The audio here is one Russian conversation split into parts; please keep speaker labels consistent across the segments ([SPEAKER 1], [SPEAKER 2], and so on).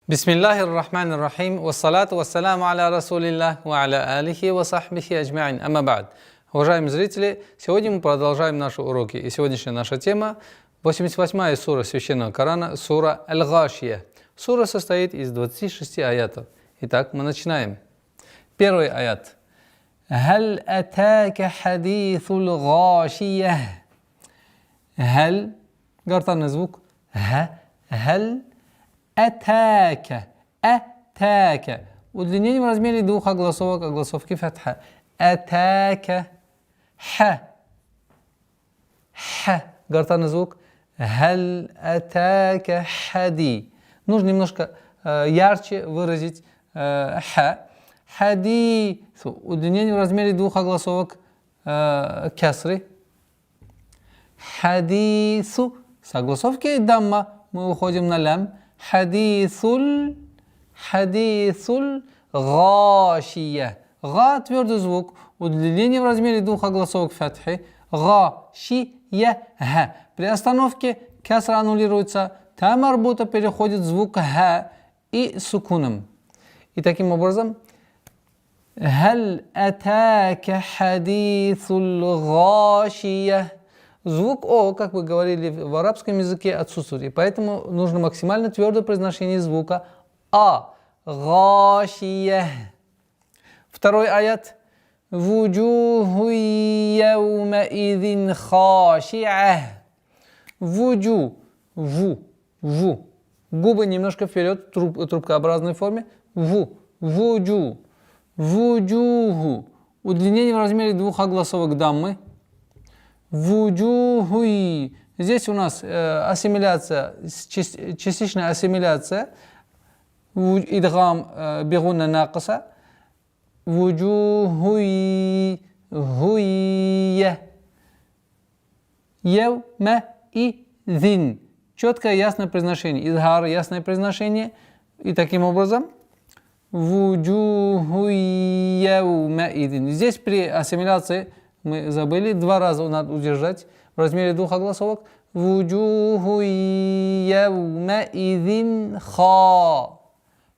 [SPEAKER 1] Бисмиллахир рахманир рахим, вассалату вассаляму аля расулиллах, ва аля алихи ва сахбихи аджмаин, амма ба'д. Уважаемые зрители, сегодня мы продолжаем наши уроки. И сегодняшняя наша тема 88-я сура Священного Корана, сура Аль-Гашия. Сура состоит из 26 аятов. Итак, мы начинаем. Первый аят. Халь атака хадithul гашия. Халь, гортанный звук. Халь атака. Атака. Удлинение в размере двух огласовок, огласовки фатха. Атака. Х. Х. Гортанный звук. Халь атака хади. Нужно немножко ярче выразить х. Хадису. Удлинение в размере двух огласовок кясры. Хадису. С огласовки дамма мы уходим на лям. Хадисуль гашия. Га твердый звук. Удлинение в размере двух огласовок фатхи. Гашия. Х. При остановке кясра аннулируется. Та марбута переходит звук х и сукуном. И таким образом Халь атака хадithul гашия. Звук О, как вы говорили, в арабском языке отсутствует. И поэтому нужно максимально твердое произношение звука А. Гашия. Второй аят. Вуджуху яумаидин хашиа. Вуджу. Ву. Губы немножко вперед, трубкообразной форме. Вуджу. Вуджуху. Удлинение в размере двух огласовок даммы. Вуджухуи. Здесь у нас ассимиляция, частичная ассимиляция. Идгам бигунна накаса. Вуджухуи. Хуия. Яума и зин. Четкое, ясное произношение. Изгар, ясное произношение. И таким образом Вуджуху яумаидин. Здесь при ассимиляции мы забыли, два раза надо удержать в размере двух огласовок. Вуджуху яумаидин ха.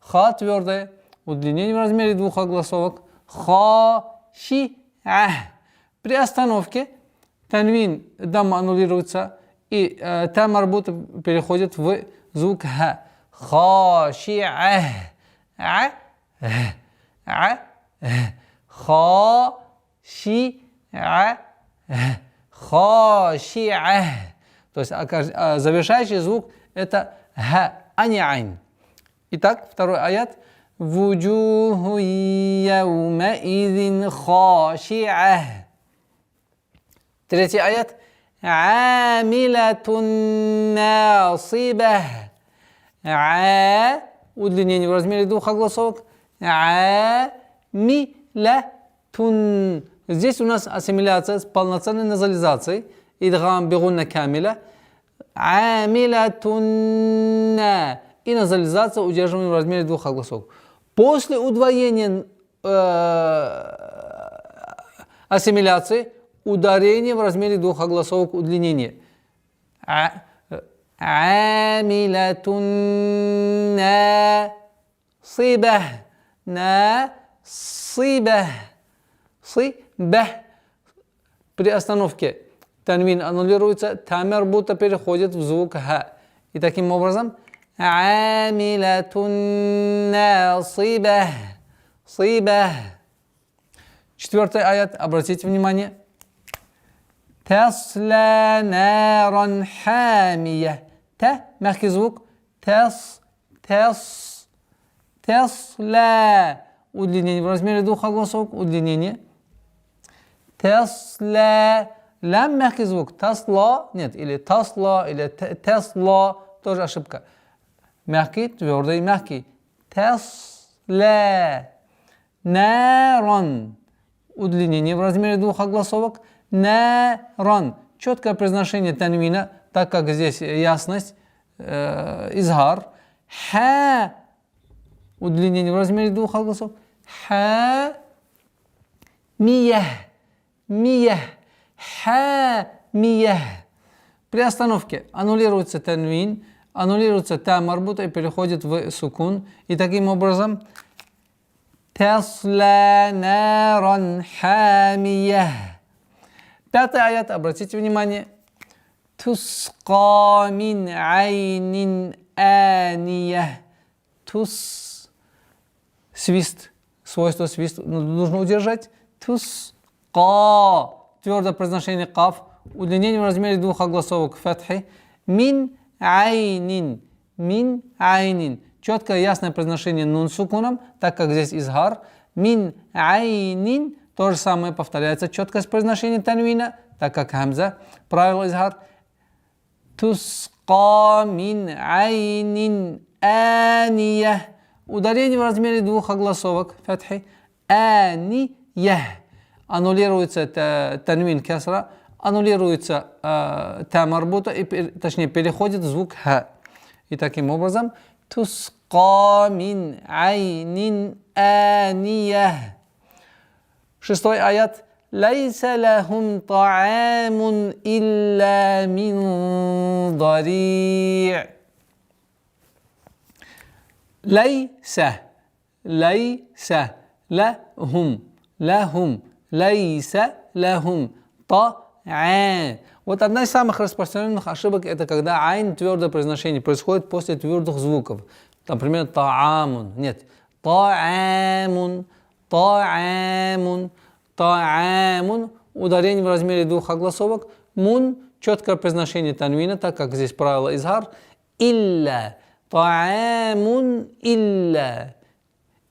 [SPEAKER 1] Ха твердое. Удлинение в размере двух огласовок. Хашиа. При остановке танвин дамма аннулируется и та марбута переходит в звук ха. Хашиа. Хашиа. То есть завершающий звук это ха, а не айн. Итак, второй аят. Вуджуху яумаидин хашиа. Третий аят. Амилатун насиба. Удлинение в размере двух огласовок. Амилатун. Здесь у нас ассимиляция с полноценной назализацией. Идгам бигунна камиля. Амилатунна. И назализация удерживаем в размере двух огласовок. После удвоения ассимиляции ударение в размере двух огласовок удлинения. Амилатун насиба. Насиба. Сиба. При остановке танвин аннулируется, та марбута переходит в звук ха. И таким образом амилатун насиба. Сиба. Четвертый аят, обратите внимание. Тасла наран хамия. Та, мягкий звук. Тасла. Удлинение в размере двух огласовок. Удлинение. Тасла. Лям, мягкий звук. Тасла. Нет, или тасла, или тесла. Тоже ошибка. Мягкий, твердый, мягкий. Тасла. Наран. Удлинение в размере двух огласовок. Наран. Четкое произношение танвина, так как здесь ясность, изгар. Ха. Удлинение в размере двух огласовок. Ха. Мия. Ха. Мия. При остановке аннулируется танвин, аннулируется та марбута и переходит в сукун. И таким образом тасла наран хамия. Пятый аят, обратите внимание. Тусқа мин айнин ания. Тус. Свист. Свойство свист нужно удержать. Тусқа. Твердое произношение каф. Удлинение в размере двух огласовок фатхи. Мин айнин. Мин айнин. Четкое ясное произношение нун сукуном, так как здесь изгар. Мин айнин. То же самое повторяется. Четкость произношения танвина, так как хамза. Правило изгар. Тусқа мин айнин ания. Ударение в размере двух огласовок фатхи. Ания. Аннулируется танвин кесра. Аннулируется та марбута, точнее переходит в звук ха. И таким образом тусқа мин айнин ания. Шестой аят. Лайса лахум та'амун илля мин дари'. Лайса. Лайса. Лахум. Лахум. Лайса лахум. Вот одна из самых распространенных ошибок — это когда айн, твердое произношение, происходит после твердых звуков. Например, та'амун. Нет. Та'амун. Та'амун. Та'амун. Ударение в размере двух огласовок. Мун. Четкое произношение танвина, так как здесь правило изгар. Илля. Та'амун илля.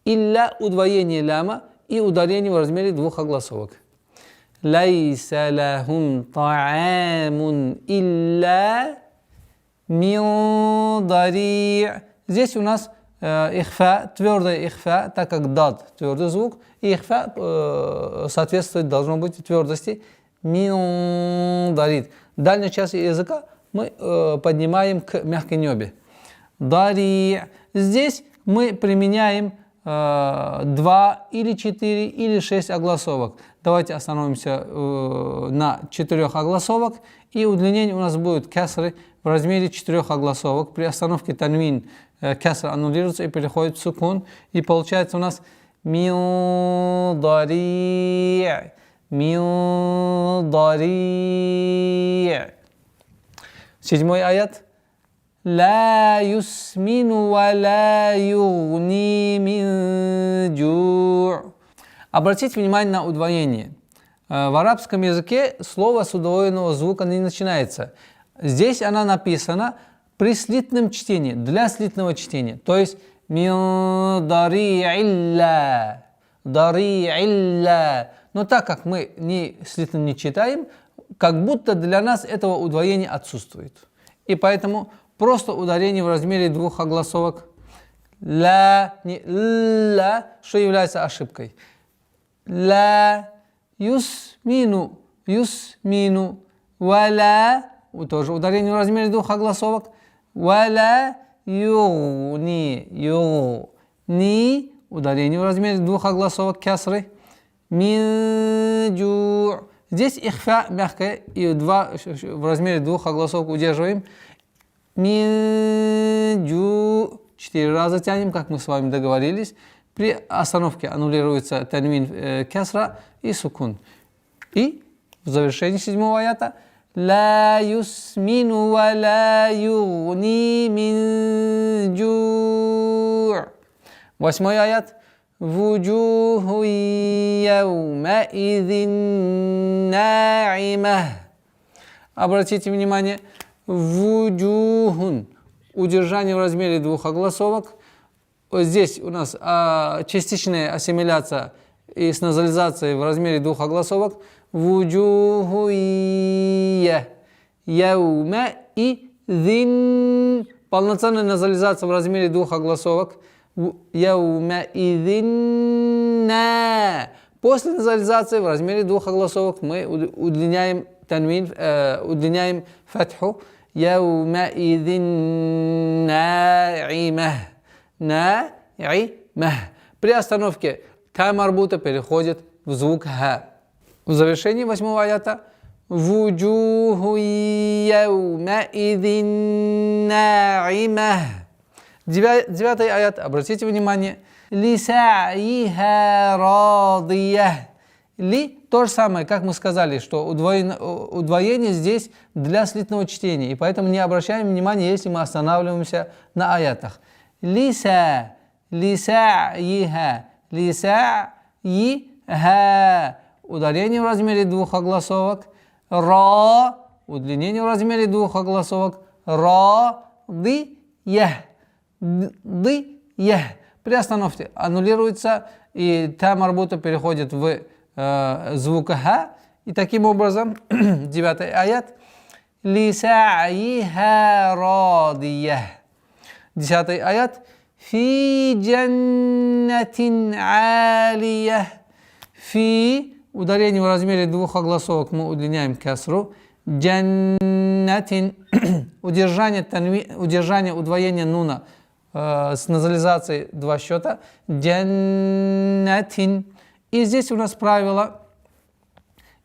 [SPEAKER 1] Илля — удвоение ляма и ударение в размере двух огласовок. Лайса лахум та'амун илля мин дари'. Здесь у нас ихфа, твердая ихфа, так как дад твердый звук, и ихфа соответствует должно быть твердости мин дарит. Дальнюю часть языка мы поднимаем к мягкой небе. Дари'. Здесь мы применяем 2 или 4 или 6 огласовок. Давайте остановимся на 4 огласовок. И удлинение у нас будет кесры в размере 4 огласовок. При остановке танвин кеср аннулируется и переходит в сукун. И получается у нас мин дари'. Мин дари'. 7 аят. لا يسمن ولا يغني من جوع. Обратите внимание на удвоение. В арабском языке слово с удвоенного звука не начинается. Здесь она написана при слитном чтении, для слитного чтения. То есть мин дари'илля. Дари'илля. Но так как мы слитно не читаем, как будто для нас этого удвоения отсутствует. И поэтому просто ударение в размере двух огласовок. Ла, не ла, что является ошибкой. Ла, юсмину, юсмину, валя, тоже ударение в размере двух огласовок. Валя, югни, югни, ударение в размере двух огласовок, кясры. Мин джу. Здесь ихфа мягкая, и в размере двух огласовок удерживаем. Минджу. 4 раза тянем, как мы с вами договорились. При остановке аннулируется танвин кесра и сукун. И в завершении 7 аята ла юсмину ва ла югни мин джу'. 8 аят вуджуху яума идин на'iма. Обратите внимание. Вуджухун. Удержание в размере двух огласовок. Здесь у нас частичная ассимиляция и с назализацией в размере двух огласовок. Вуджуху яума идин. Полноценная назализация в размере двух огласовок. Яума идин. После назализации в размере двух огласовок мы удлиняем танвин, удлиняем фатху. Яумаидин на'имah. На'имah. При остановке та марбута переходит в звук ха. В завершении 8 аята вуджуху яумаидин на'имах. 9 аят, обратите внимание. Лиса'иха радиях. Ли то же самое, как мы сказали, что удвоение здесь для слитного чтения. И поэтому не обращаем внимания, если мы останавливаемся на аятах. Лиса, лиса'иха, лиса'иха. Ударение в размере двух огласовок. Ра, удлинение в размере двух огласовок. Радиях. Диях. При остановке аннулируется, и та марбута переходит в звук ха. И таким образом, 9 аят. Лиса'иха радиях. 10 аят. Фи джаннатин алиях. Фи, ударение в размере двух огласовок мы удлиняем касру. Джаннатин, удержание удвоения нуна с назализацией 2 счета. Джаннатин. И здесь у нас правило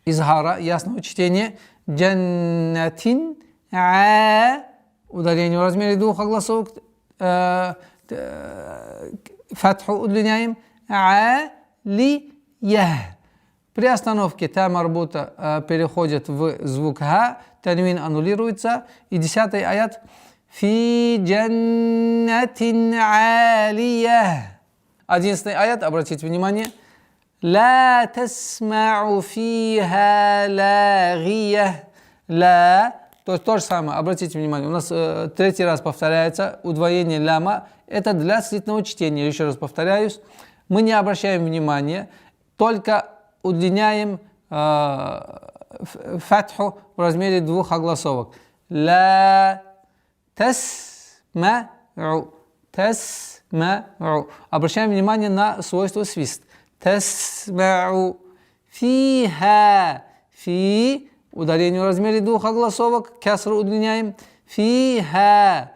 [SPEAKER 1] изгара, ясного чтения. Джаннатин ударение в размере двух огласовок. Фатху удлиняем. Алиях. При остановке та марбута переходит в звук ха, танвин аннулируется. И 10 аят. Фи джаннатин алиях. 11 аят, обратите внимание. Ла тасмау фиха лагиях. Ла, то же самое, обратите внимание, у нас 3 раз повторяется удвоение ляма. Это для слитного чтения. Еще раз повторяюсь, мы не обращаем внимания, только удлиняем фатху в размере двух огласовок. Ла тасмау. Тасмау. Обращаем внимание на свойство свист. Тасмау. Фиха. Фи. Ударение в размере двух огласовок. Касру удлиняем. Фиха.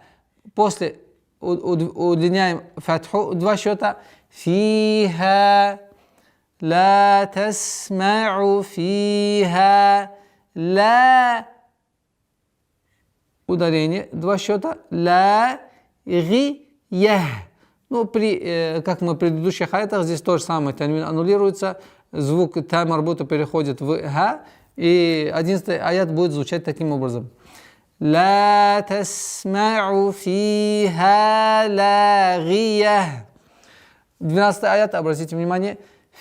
[SPEAKER 1] После удлиняем фатху 2 счета. Фиха. لا تسمع فيها لا. Ударение 2 счета. لا غيه. Ну, как мы в предыдущих аятах, здесь то же самое. Танвин аннулируется. Звук та марбута переходит в ха. И 11 аят будет звучать таким образом. لا تسمع فيها لاغية. 12 аят, обратите внимание.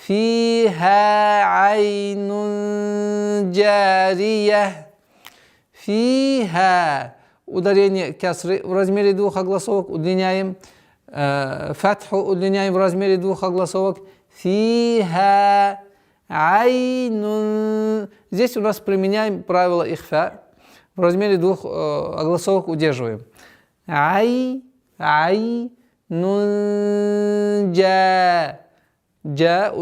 [SPEAKER 1] Фиха айнун джария. Фиха. Ударение касры в размере двух огласовок удлиняем. Фатху удлиняем в размере двух огласовок. Фиха айнун. Здесь у нас применяем правило ихфа. В размере двух огласовок удерживаем. Айнун джа. Джа,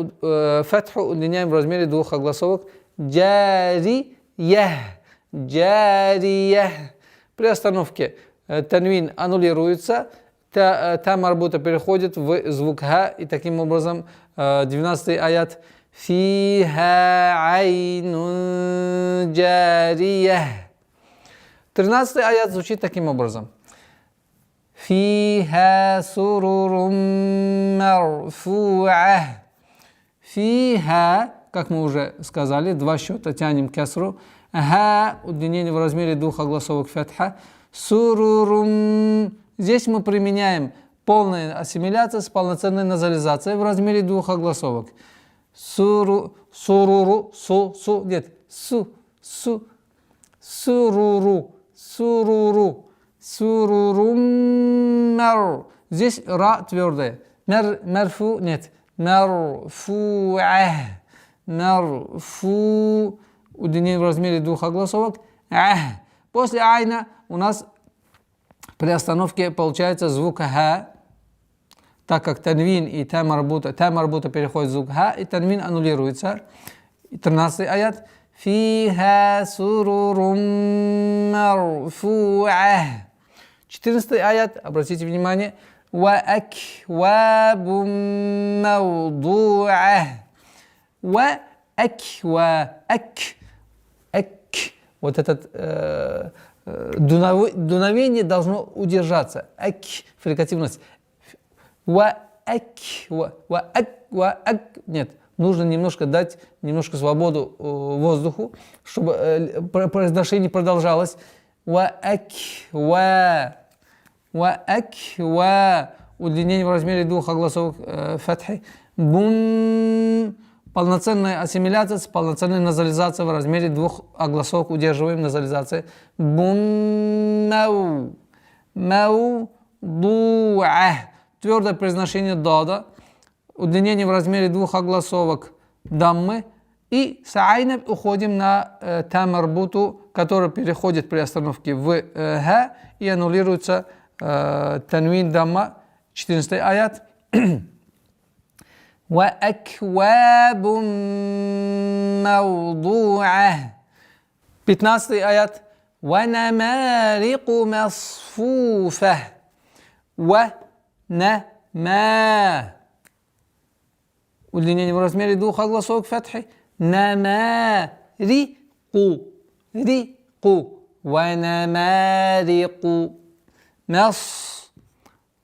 [SPEAKER 1] фатху удлиняем в размере двух огласовок. Джариях. Джариях. При остановке танвин аннулируется. Та марбута переходит в звук ха. И таким образом 12 аят. Фиха айнун джариях. 13 аят звучит таким образом. Фиха сурурум марфу'ах. Фиха, как мы уже сказали, 2 счета тянем касру. Ха, удлинение в размере двух огласовок фатха. Сурурум. Здесь мы применяем полная ассимиляция с полноценной назализацией в размере двух огласовок. Суруру, нет, суруру. Суруруммар. Здесь ра твердая. Марфу нет. Марфу'ах. Марфу. Удлинение в размере двух огласовок. После айна у нас при остановке получается звук ха. Так как танвин и та марбута переходит в звук ха, и танвин аннулируется. 13 аят. Фиха сурурум марфу'ах. 14 аят, обратите внимание. Ва аквабум мауду'ах. Ва аква. Ак. вот это дуновение должно удержаться. Фрикативность. Нет, нужно немножко дать немножко свободу воздуху, чтобы произношение продолжалось. Удлинение в размере двух огласовок фатхи. Бум. Полноценная ассимиляция, полноценная назализация в размере двух огласовок. Удерживаем назализация. Бум. Мау. Дуа. Твердое произношение дада. Удлинение в размере двух огласовок даммы. И с айна уходим на тамарбуту, который переходит при остановке в ха и аннулируется танвин дамма. 14 аят. وَأَكْوَابٌ مَوْضُوعَةٌ. 15 аят. وَنَمَارِقُ مَصْفُوفَةٌ. وَنَمَا. Удлинение в размере двух огласовок фатхи. نَمَارِقُ. рику. وَنَمَارِقُ. Мас.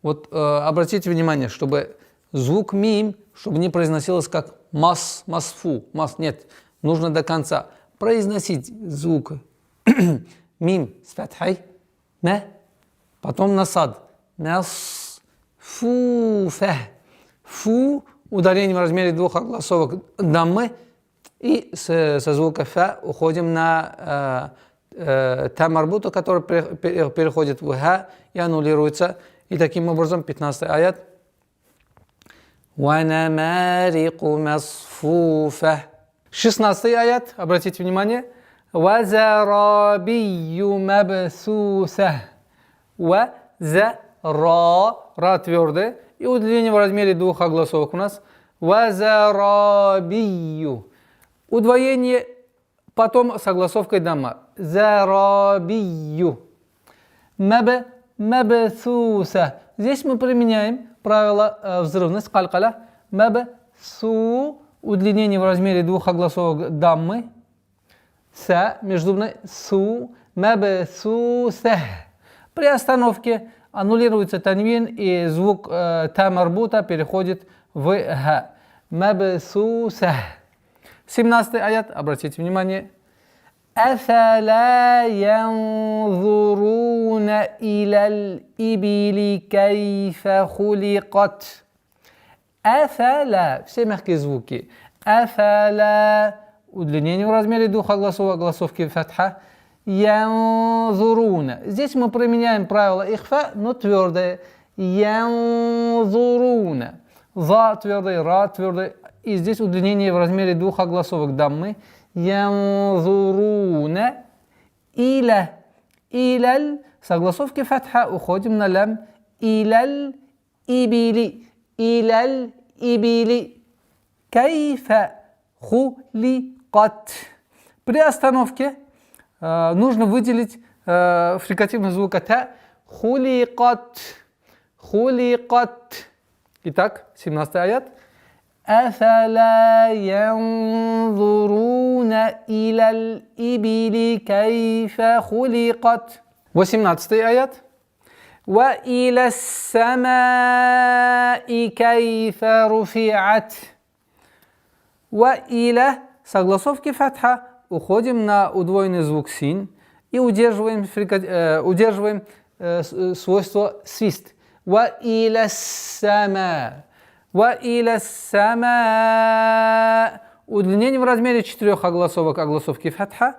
[SPEAKER 1] Вот обратите внимание, чтобы звук мим, чтобы не произносилось как масфу, нет, нужно до конца произносить звук мим с фатхой, потом насад, масфуфа, фу, ударение в размере двух огласовок даммы, и со звука фа уходим на тамарбуту, который переходит в ха и аннулируется. И таким образом 15 аят. وَنَمَارِقُ مَصْفُوفَةٌ. 16 аят, обратите внимание. وَزَرَابِيُّ مَبْثُوثَةٌ. Ра твердое. И удлинение в размере двух огласовок у нас. وَزَرَابِيُّ. Удвоение потом с огласовкой дамма. Зарабию. Мабсуса. Здесь мы применяем правило взрывность калькаля. Мабсу. Удлинение в размере двух огласовок даммы. Са. Между ними су. Мабсуса. При остановке аннулируется танвин и звук тамарбута переходит в ха. Мабсуса. 17 аят, обратите внимание. أَفَلَا يَنْظُرُونَ إِلَى الْإِبِلِ كَيْفَ خُلِقَتْ. أَفَلَا. Все мягкие звуки. أَفَلَا. Удлинение в размере двух огласовок, огласовки фатха. يَنْظُرُونَ. Здесь мы применяем правило ихфа, но твердое. يَنْظُرُونَ. За твердый, ра твердый. И здесь удлинение в размере двух огласовок даммы. Янзуруна. Иля. Иляль. С огласовки фатха уходим на лям. Иляль ибили. Иляль ибили. Кайфа хуликат. При остановке нужно выделить фрикативный звук та. Хуликат. Хуликат. Итак, 17 аят. أَفَلَا يَنْظُرُونَ إِلَى الْإِبِلِ كَيْفَ خُلِقَتْ. 18 аят. وَإِلَى السَّمَاءِ كَيْفَ رُفِعَتْ. وَإِلَى. С огласовки фатха уходим на удвоенный звук син и удерживаем свойство свист. وَإِلَى السَّمَاءِ. وَإِلَى السَّمَاءِ. Удлинение в размере 4 огласовок, огласовки фатха.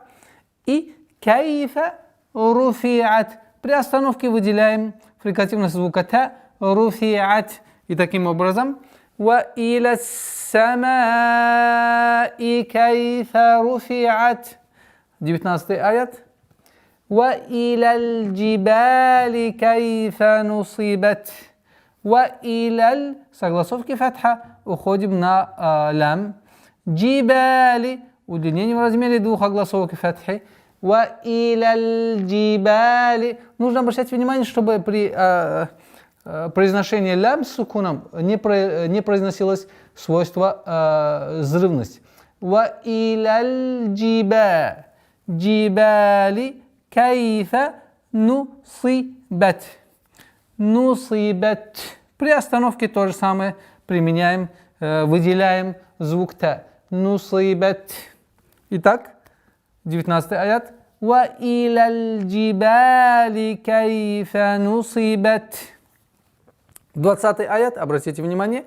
[SPEAKER 1] И кайфа руфиат. При остановке выделяем фрикативность звука та. Руфиат. И таким образом. وَإِلَى السَّمَاءِ كَيْفَ رُفِعَتْ. 19 аят. وَإِلَى الْجِبَالِ كَيْفَ نُصِبَتْ. وَإِلَى. Согласовки фатха. Уходим на лям. Джибали. Удлинение в размере двух огласовок фатхи. وَإِلَى الْجِبَالِ. Нужно обращать внимание, чтобы при произношении лям с сукуном не произносилось свойство взрывность. وَإِلَى الْجِبَالِ. джибали кайфа нусибат. Нусибат. При остановке то же самое применяем, выделяем звук Т. Нусибат. Итак, 19 аят. Ва иляль джибали кайфа нусибат. 20 аят, обратите внимание.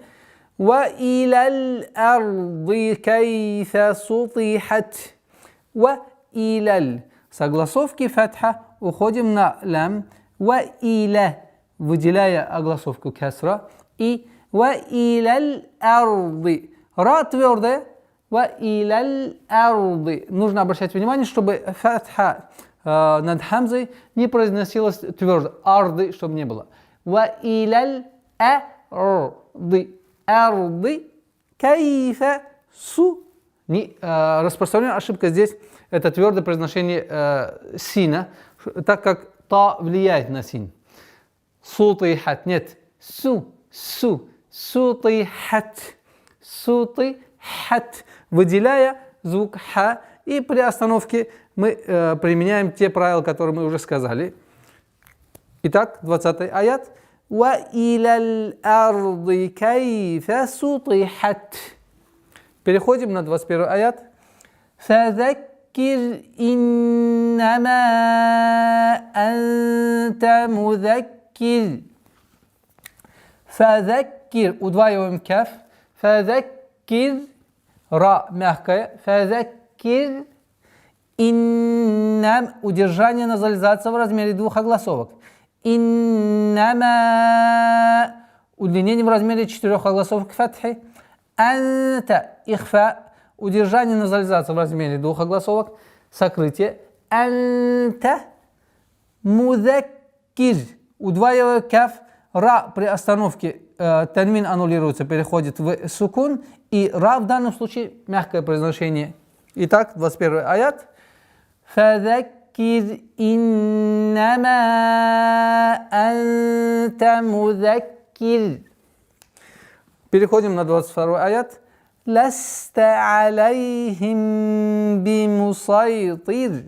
[SPEAKER 1] Ва иляль арди кайфа сутихат. Ва иляль. Согласовки фатха, уходим на лям. Ва иля, выделяя огласовку кесра. И ва иляль арди. Ра твердая. Ва иляль арди. Нужно обращать внимание, чтобы фатха над хамзой не произносилась твердо. Арди, чтобы не было. Ва иляль арди. Арди кайфа су. Распространенная ошибка здесь — это твердое произношение сина, так как та влияет на син. Сутихат. Нет. Сутихат. Сутихат. Выделяя звук ха, и при остановке мы применяем те правила, которые мы уже сказали. Итак, 20 аят. Ва иляль арди кайфа сутихат. Переходим на 21 аят. Фазаккир иннама анта музаккир. Фазаккир. Удваиваем каф. Фазаккир. Ра мягкая. Фазаккир. Иннам. Удержание назализация в размере двух огласовок. Иннама. Удлинение в размере 4 огласовок фатхи. Анта. Ихфа. Удержание назализация в размере 2 огласовок. Сокрытие. Анта. Музаккир. Удваивая каф. Ра при остановке танвин аннулируется, переходит в сукун. И ра в данном случае мягкое произношение. Итак, 21 аят. Фазаккир иннама анта музаккир. Переходим на 22 аят. Ласта алейхим бимусайтир.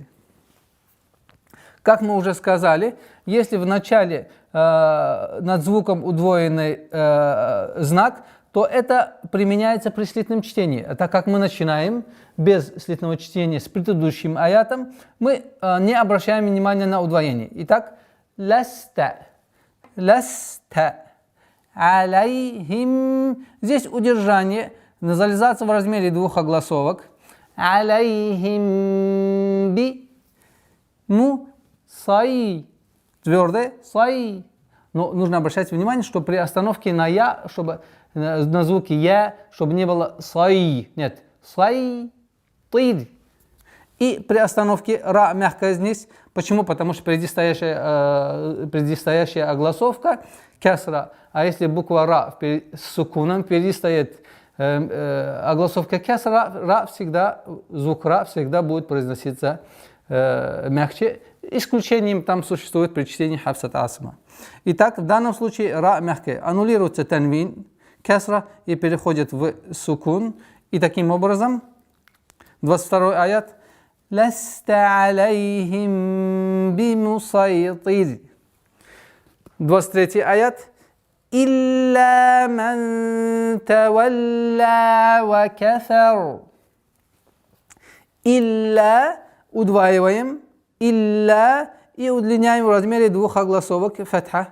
[SPEAKER 1] Как мы уже сказали, если в начале над звуком удвоенный знак, то это применяется при слитном чтении. Так как мы начинаем без слитного чтения с предыдущим аятом, мы не обращаем внимания на удвоение. Итак, ласта алейхим. Здесь удержание, назализация в размере 2 огласовок. Алейхим би мусай. Твердое сай. Но нужно обращать внимание, что при остановке на я, чтобы на звуке я, чтобы не было сай. Нет. Сай. Тир. И при остановке ра мягкая здесь. Почему? Потому что впереди стоящая огласовка кесра. А если буква ра с сукуном, впереди стоит огласовка кесра, звук ра всегда будет произноситься мягче. Исключением там существует при чтении хафсат асма. Итак, в данном случае ра мягкая. Аннулируется танвин, кесра, и переходит в сукун. И таким образом, 22 аят. Ласта алейхим бимусайтир. 23 аят. Илля ман тавалля ва кафар. Илля. Удваиваем. Илля. И удлиняем в размере 2 огласовок фатха.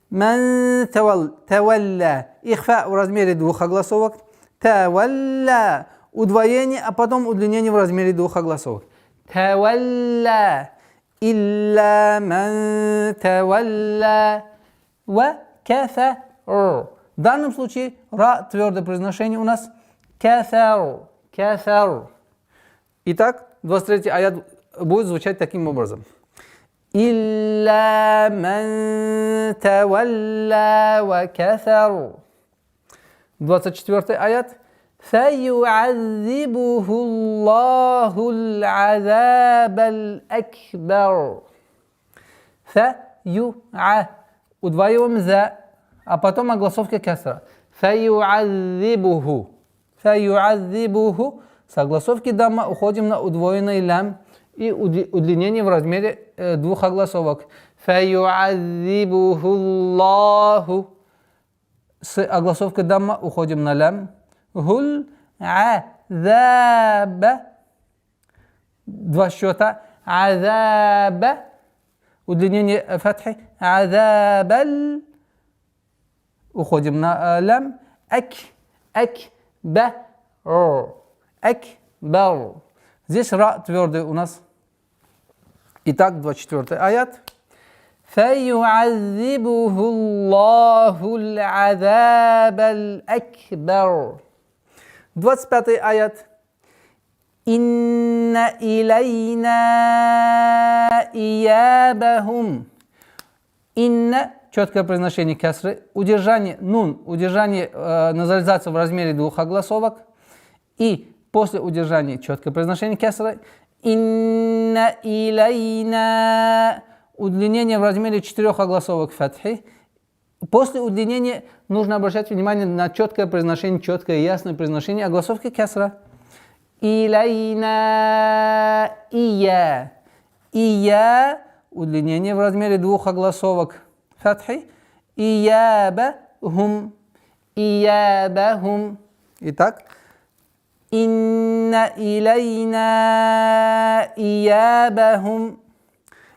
[SPEAKER 1] Ман тавалля. Ихфа в размере 2 огласовок. Тавалля. Удвоение, а потом удлинение в размере 2 огласовок. Тавалля. Илля ман тавалля ва кафар. В данном случае ра твердое произношение у нас кафар. Кафар. Итак, 23 аят будет звучать таким образом. Илля ман тавалля ва кафар. 24 аят. فَيُعَذِّبُهُ اللَّهُ الْعَذَابَ الْأَكْبَرَ. Удваиваем за, а потом огласовка кесра. فَيُعَذِّبُهُ. С огласовки дамма уходим на удвоенный лям и удлинение в размере двух огласовок. Фаюаззибухуллаху. С огласовкой дамма уходим на лям. Гуль азаба. Два счета. Азаба. Удлинение фатхи. Азабаль. Уходим на лям. Акбар. Акбар. Здесь ра твердый у нас. Итак, 24-й аят. فَيُعَذِّبُهُ اللَّهُ الْعَذَابَ الْأَكْبَرَ. 25-й аят. «Инна илайна иябахум». «Инна» – четкое произношение кесры, удержание, нун, удержание назализации в размере двух огласовок, и после удержания четкое произношение кесры. «Инна илайна». Удлинение в размере 4 огласовок фатхи. После удлинения нужно обращать внимание на четкое произношение, четкое и ясное произношение огласовки кесра. Илайна ия. Ия. Удлинение в размере 2 огласовок фатхи. Иябахум. Иябахум. Итак. Инна илайна иябахум.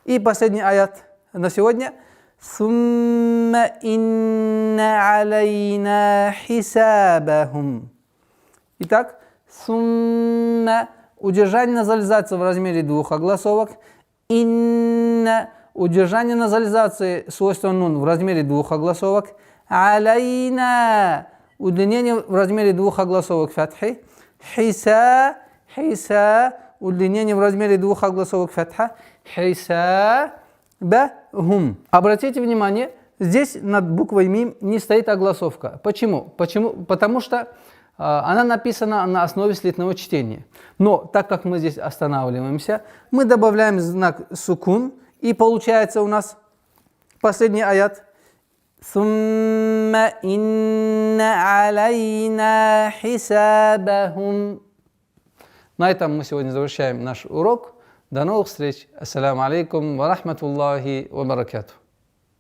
[SPEAKER 1] И последний аят на сегодня. Сумма инна алейна хисабахум. Итак, сумма удержание назализации в размере 2 огласовок. Инна удержание назализации свойства нун в размере 2 огласовок. Алейна удлинение в размере 2 огласовок фатхи. Хиса удлинение в размере 2 огласовок фатха. Хисабахум. Обратите внимание, здесь над буквой мим не стоит огласовка. Почему? Потому что она написана на основе слитного чтения. Но так как мы здесь останавливаемся, мы добавляем знак сукун, и получается у нас последний аят. Сумма инна алейна хисабахум. На этом мы сегодня завершаем наш урок. До новых встреч. Ассаламу алейкум ва рахматуллахи ва баракатух.